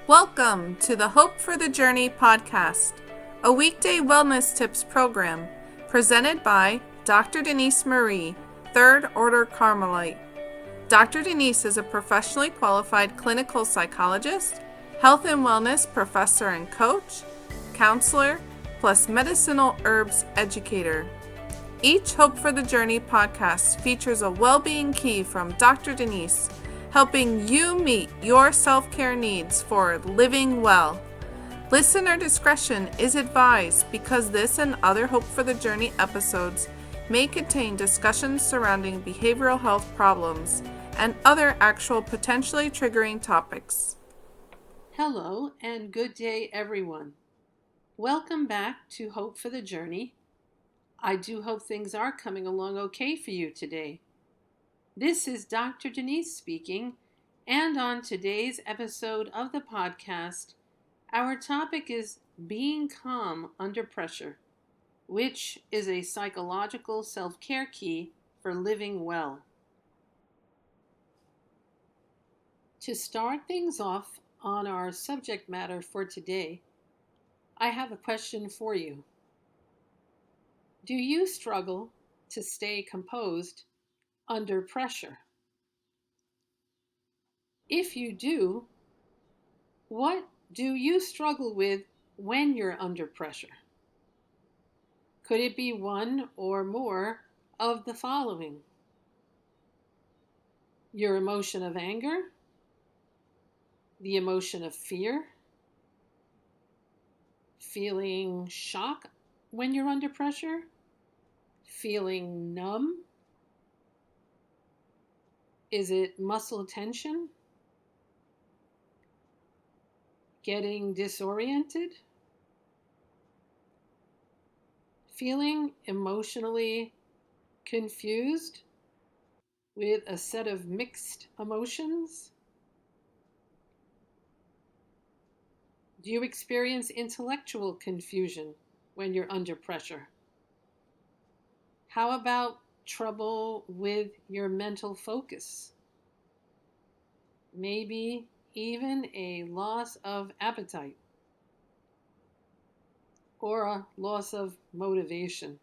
Welcome to the Hope for the Journey podcast, a weekday wellness tips program presented by Dr. Denise Marie, Third Order Carmelite. Dr. Denise is a professionally qualified clinical psychologist, health and wellness professor and coach, counselor, plus medicinal herbs educator. Each Hope for the Journey podcast features a well-being key from Dr. Denise, helping you meet your self-care needs for living well. Listener discretion is advised because this and other Hope for the Journey episodes may contain discussions surrounding behavioral health problems and other actual potentially triggering topics. Hello and good day, everyone. Welcome back to Hope for the Journey. I do hope things are coming along okay for you today. This is Dr. Denise speaking, and on today's episode of the podcast, our topic is being calm under pressure, which is a psychological self-care key for living well. To start things off on our subject matter for today, I have a question for you. Do you struggle to stay composed under pressure? If you do, what do you struggle with when you're under pressure? Could it be one or more of the following? Your emotion of anger, the emotion of fear, feeling shock when you're under pressure, feeling numb? Is it muscle tension? Getting disoriented? Feeling emotionally confused with a set of mixed emotions? Do you experience intellectual confusion when you're under pressure? How about trouble with your mental focus? Maybe even a loss of appetite or a loss of motivation.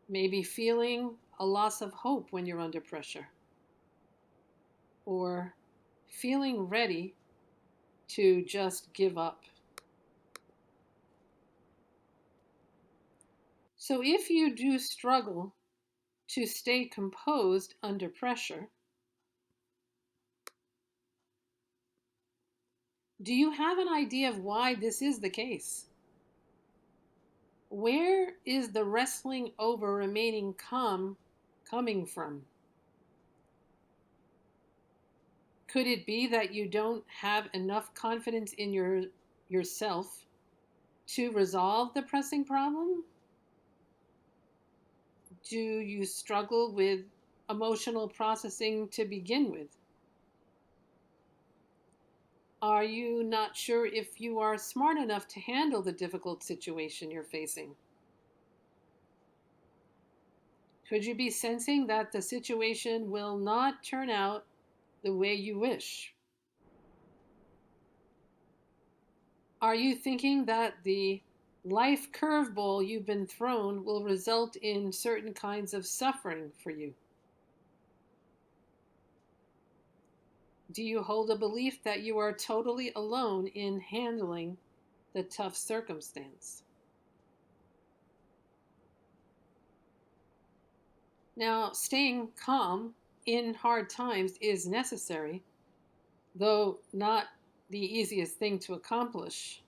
Maybe feeling a loss of hope when you're under pressure, or feeling ready to just give up. So if you do struggle to stay composed under pressure, do you have an idea of why this is the case? Where is the wrestling over remaining calm coming from? Could it be that you don't have enough confidence in yourself to resolve the pressing problem? Do you struggle with emotional processing to begin with? Are you not sure if you are smart enough to handle the difficult situation you're facing? Could you be sensing that the situation will not turn out the way you wish? Are you thinking that the life curveball you've been thrown will result in certain kinds of suffering for you? Do you hold a belief that you are totally alone in handling the tough circumstance? Now, staying calm in hard times is necessary, though not the easiest thing to accomplish.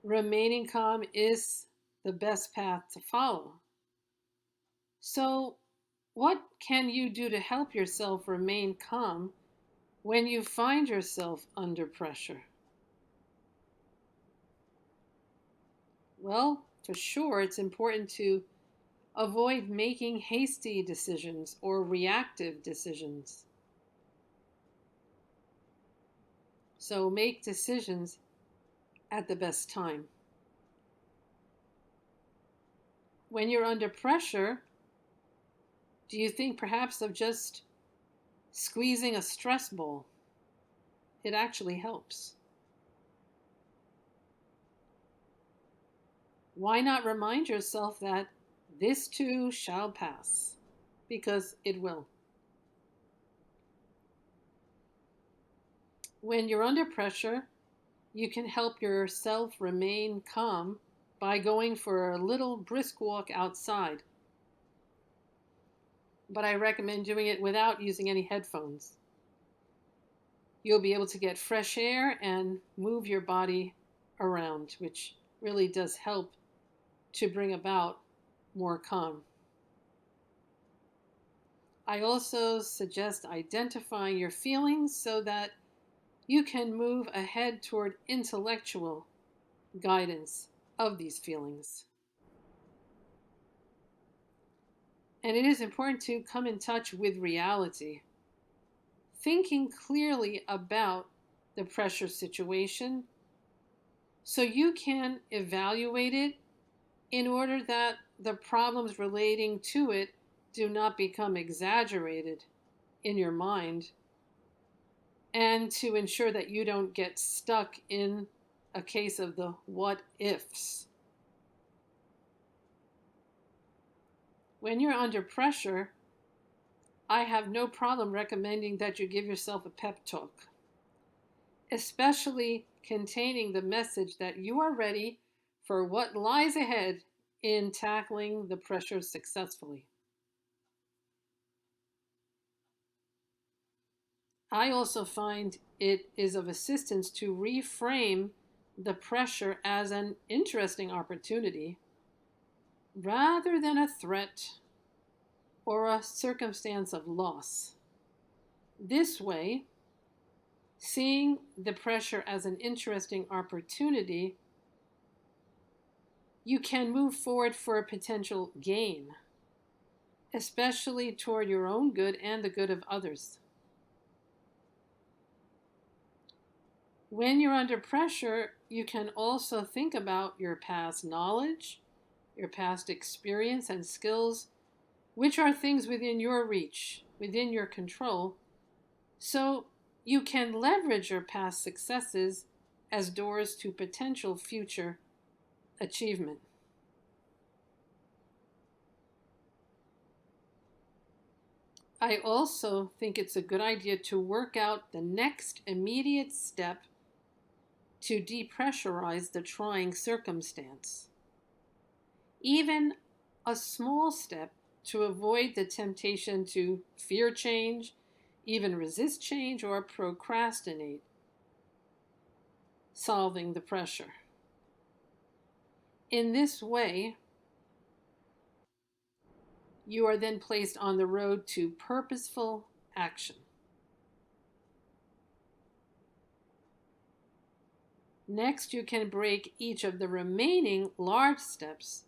Remaining calm is the best path to follow. So, what can you do to help yourself remain calm when you find yourself under pressure? Well, for sure, it's important to avoid making hasty decisions or reactive decisions. So make decisions at the best time. When you're under pressure, do you think perhaps of just squeezing a stress ball? It actually helps. Why not remind yourself that this too shall pass? Because it will. When you're under pressure, you can help yourself remain calm by going for a little brisk walk outside. But I recommend doing it without using any headphones. You'll be able to get fresh air and move your body around, which really does help to bring about more calm. I also suggest identifying your feelings so that you can move ahead toward intellectual guidance of these feelings. And it is important to come in touch with reality, thinking clearly about the pressure situation so you can evaluate it in order that the problems relating to it do not become exaggerated in your mind, and to ensure that you don't get stuck in a case of the what ifs. When you're under pressure, I have no problem recommending that you give yourself a pep talk, especially containing the message that you are ready for what lies ahead in tackling the pressure successfully. I also find it is of assistance to reframe the pressure as an interesting opportunity rather than a threat or a circumstance of loss. This way, seeing the pressure as an interesting opportunity, you can move forward for a potential gain, especially toward your own good and the good of others. When you're under pressure, you can also think about your past knowledge, your past experience and skills, which are things within your reach, within your control, so you can leverage your past successes as doors to potential future achievement. I also think it's a good idea to work out the next immediate step to depressurize the trying circumstance. Even a small step to avoid the temptation to fear change, even resist change, or procrastinate solving the pressure. In this way, you are then placed on the road to purposeful action. Next, you can break each of the remaining large steps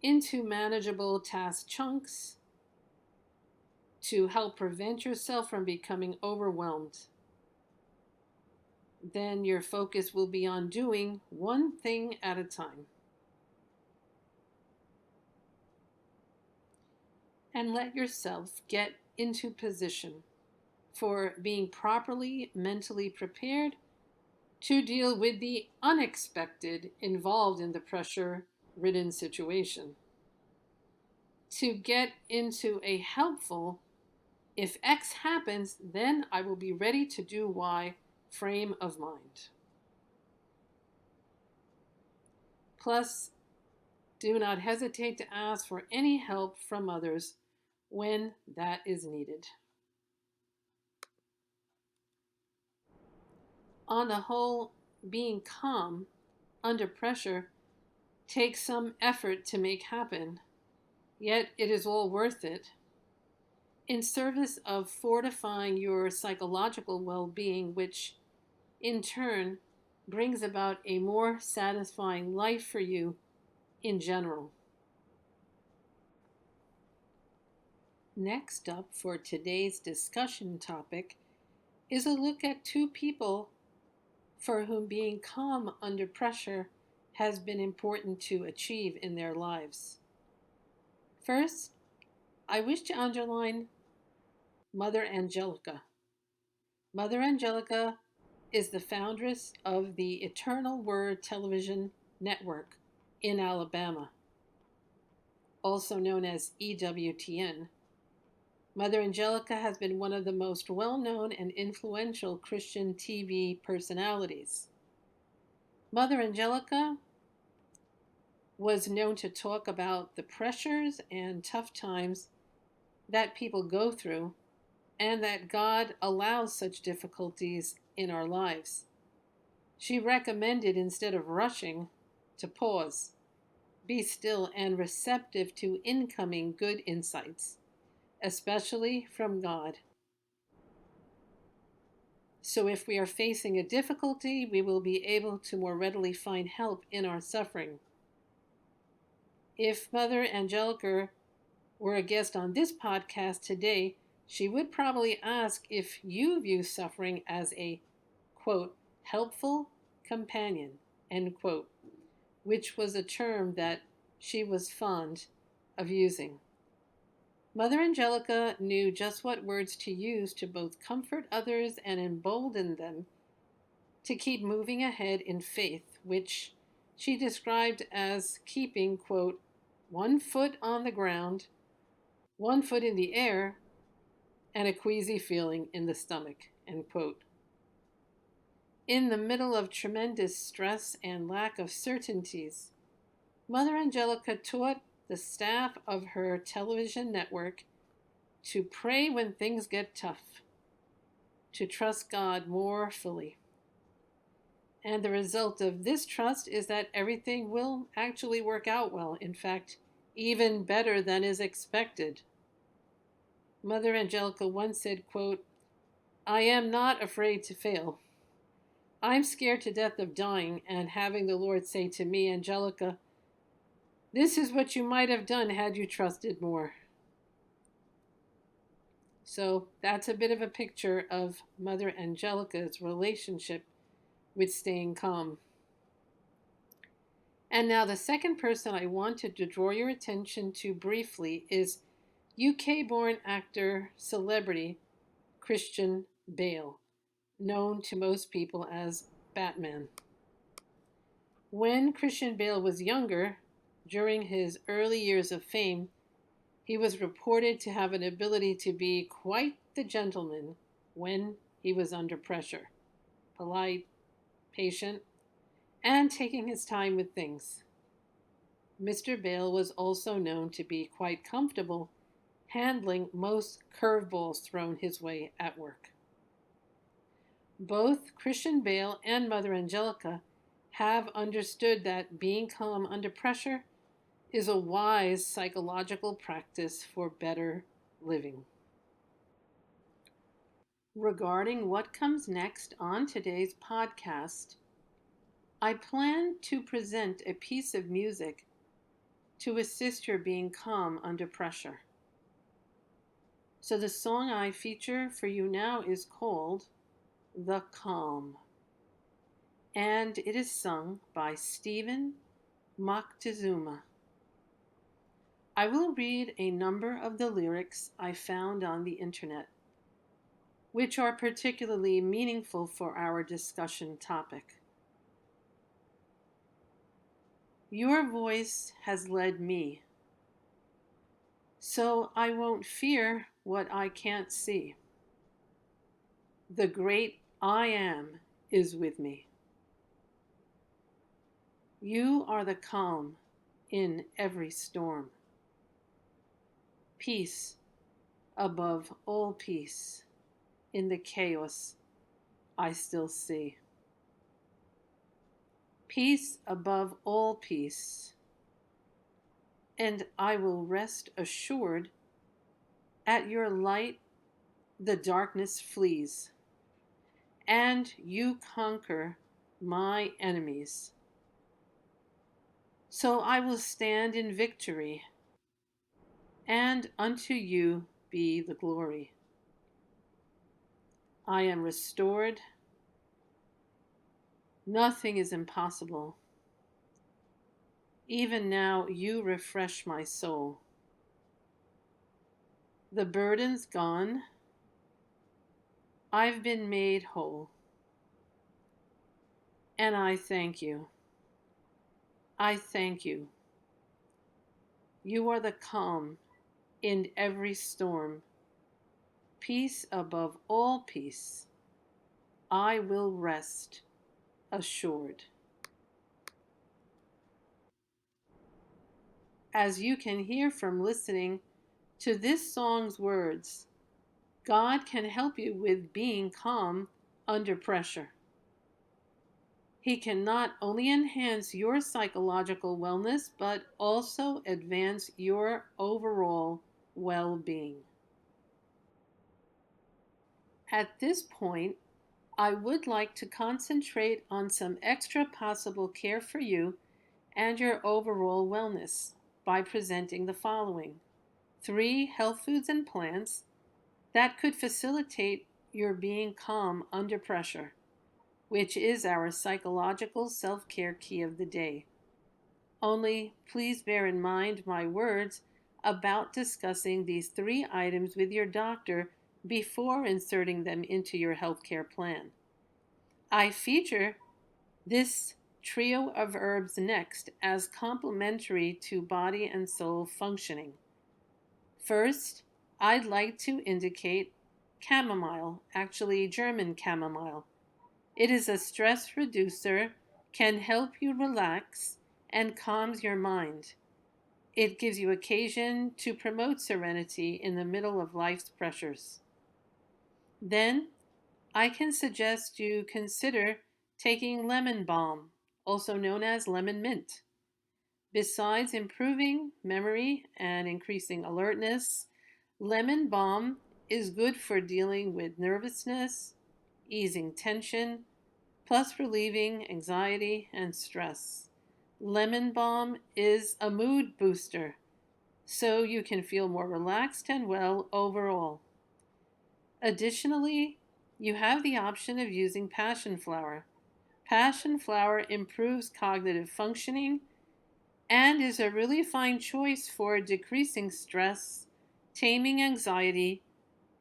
into manageable task chunks to help prevent yourself from becoming overwhelmed. Then your focus will be on doing one thing at a time. And let yourself get into position for being properly mentally prepared to deal with the unexpected involved in the pressure-ridden situation. To get into a helpful, if X happens, then I will be ready to do Y frame of mind. Plus, do not hesitate to ask for any help from others when that is needed. On the whole, being calm under pressure takes some effort to make happen, yet it is all worth it in service of fortifying your psychological well-being, which in turn brings about a more satisfying life for you in general. Next up for today's discussion topic is a look at two people for whom being calm under pressure has been important to achieve in their lives. First, I wish to underline Mother Angelica. Mother Angelica is the foundress of the Eternal Word television network in Alabama, also known as EWTN. Mother Angelica has been one of the most well-known and influential Christian TV personalities. Mother Angelica was known to talk about the pressures and tough times that people go through, and that God allows such difficulties in our lives. She recommended, instead of rushing, to pause, be still, and receptive to incoming good insights, especially from God. So if we are facing a difficulty, we will be able to more readily find help in our suffering. If Mother Angelica were a guest on this podcast today, she would probably ask if you view suffering as a, quote, helpful companion, end quote, which was a term that she was fond of using. Mother Angelica knew just what words to use to both comfort others and embolden them to keep moving ahead in faith, which she described as keeping, quote, one foot on the ground, one foot in the air, and a queasy feeling in the stomach, end quote. In the middle of tremendous stress and lack of certainties, Mother Angelica taught the staff of her television network to pray when things get tough, to trust God more fully. And the result of this trust is that everything will actually work out well, in fact, even better than is expected. Mother Angelica once said, quote, I am not afraid to fail. I'm scared to death of dying and having the Lord say to me, Angelica, this is what you might have done had you trusted more. So that's a bit of a picture of Mother Angelica's relationship with staying calm. And now the second person I wanted to draw your attention to briefly is UK-born actor, celebrity, Christian Bale, known to most people as Batman. When Christian Bale was younger, during his early years of fame, he was reported to have an ability to be quite the gentleman when he was under pressure, polite, patient, and taking his time with things. Mr. Bale was also known to be quite comfortable handling most curveballs thrown his way at work. Both Christian Bale and Mother Angelica have understood that being calm under pressure is a wise psychological practice for better living. Regarding what comes next on today's podcast, I plan to present a piece of music to assist your being calm under pressure. So the song I feature for you now is called The Calm, and it is sung by Stephen Moctezuma. I will read a number of the lyrics I found on the internet, which are particularly meaningful for our discussion topic. Your voice has led me, so I won't fear what I can't see. The great I Am is with me. You are the calm in every storm. Peace above all peace in the chaos I still see. Peace above all peace, and I will rest assured at your light the darkness flees, and you conquer my enemies. So I will stand in victory, and unto you be the glory. I am restored. Nothing is impossible. Even now you refresh my soul. The burden's gone. I've been made whole. And I thank you. I thank you. You are the calm in every storm. Peace above all peace. I will rest assured. As you can hear from listening to this song's words, God can help you with being calm under pressure. He can not only enhance your psychological wellness, but also advance your overall well-being. At this point, I would like to concentrate on some extra possible care for you and your overall wellness by presenting the following 3 health foods and plants that could facilitate your being calm under pressure, which is our psychological self-care key of the day. Only please bear in mind my words about discussing these 3 items with your doctor before inserting them into your healthcare plan. I feature this trio of herbs next as complementary to body and soul functioning. First, I'd like to indicate chamomile, actually German chamomile. It is a stress reducer, can help you relax, and calms your mind. It gives you occasion to promote serenity in the middle of life's pressures. Then, I can suggest you consider taking lemon balm, also known as lemon mint. Besides improving memory and increasing alertness, lemon balm is good for dealing with nervousness, easing tension, plus relieving anxiety and stress. Lemon balm is a mood booster, so you can feel more relaxed and well overall. Additionally, you have the option of using passion flower. Passion flower improves cognitive functioning and is a really fine choice for decreasing stress, taming anxiety,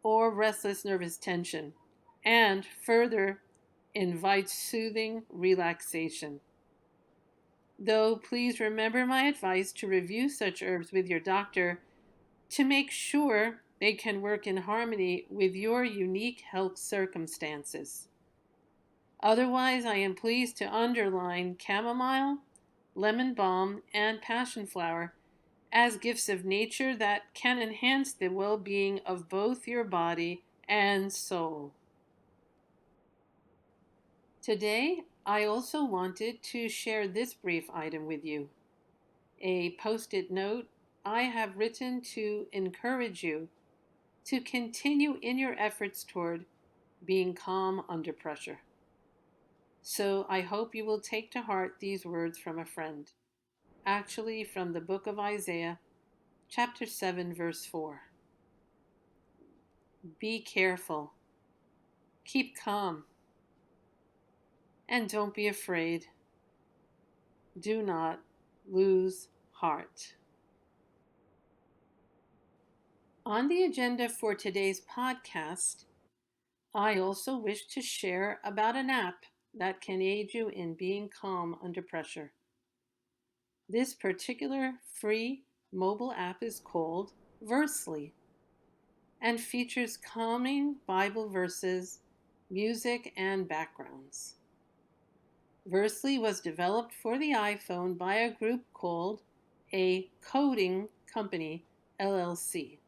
or restless nervous tension, and further invites soothing relaxation. Though please remember my advice to review such herbs with your doctor to make sure they can work in harmony with your unique health circumstances. Otherwise, I am pleased to underline chamomile, lemon balm, and passion flower as gifts of nature that can enhance the well-being of both your body and soul. Today, I also wanted to share this brief item with you, a post-it note I have written to encourage you to continue in your efforts toward being calm under pressure. So I hope you will take to heart these words from a friend, actually from the book of Isaiah, chapter 7, verse 4. Be careful, keep calm, and don't be afraid. Do not lose heart. On the agenda for today's podcast, I also wish to share about an app that can aid you in being calm under pressure. This particular free mobile app is called Versely and features calming Bible verses, music, and backgrounds. Versely was developed for the iPhone by a group called A Coding Company, LLC.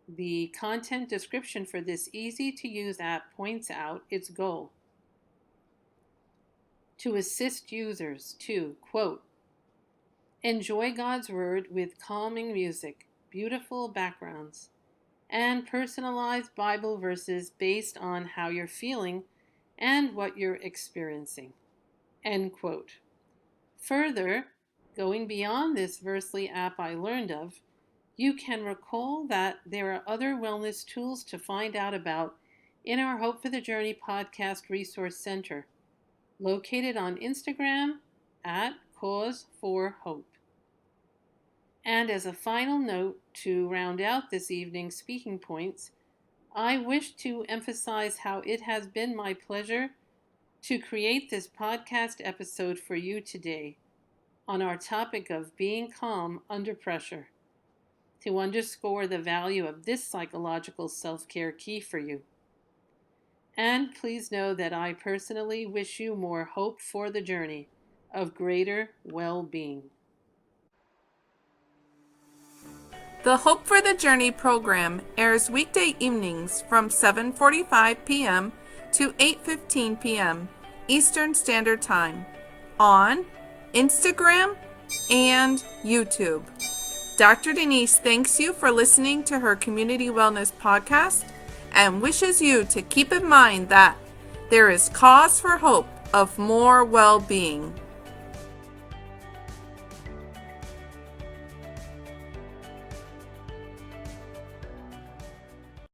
The content description for this easy-to-use app points out its goal: to assist users to, quote, enjoy God's Word with calming music, beautiful backgrounds, and personalized Bible verses based on how you're feeling and what you're experiencing, end quote. Further, going beyond this Versely app I learned of, you can recall that there are other wellness tools to find out about in our Hope for the Journey podcast resource center, located on Instagram at Cause for Hope. And as a final note to round out this evening's speaking points, I wish to emphasize how it has been my pleasure to create this podcast episode for you today on our topic of being calm under pressure, to underscore the value of this psychological self-care key for you. And please know that I personally wish you more hope for the journey of greater well-being. The Hope for the Journey program airs weekday evenings from 7:45 p.m. to 8:15 p.m. Eastern Standard Time on Instagram and YouTube. Dr. Denise thanks you for listening to her Community Wellness podcast and wishes you to keep in mind that there is cause for hope of more well-being.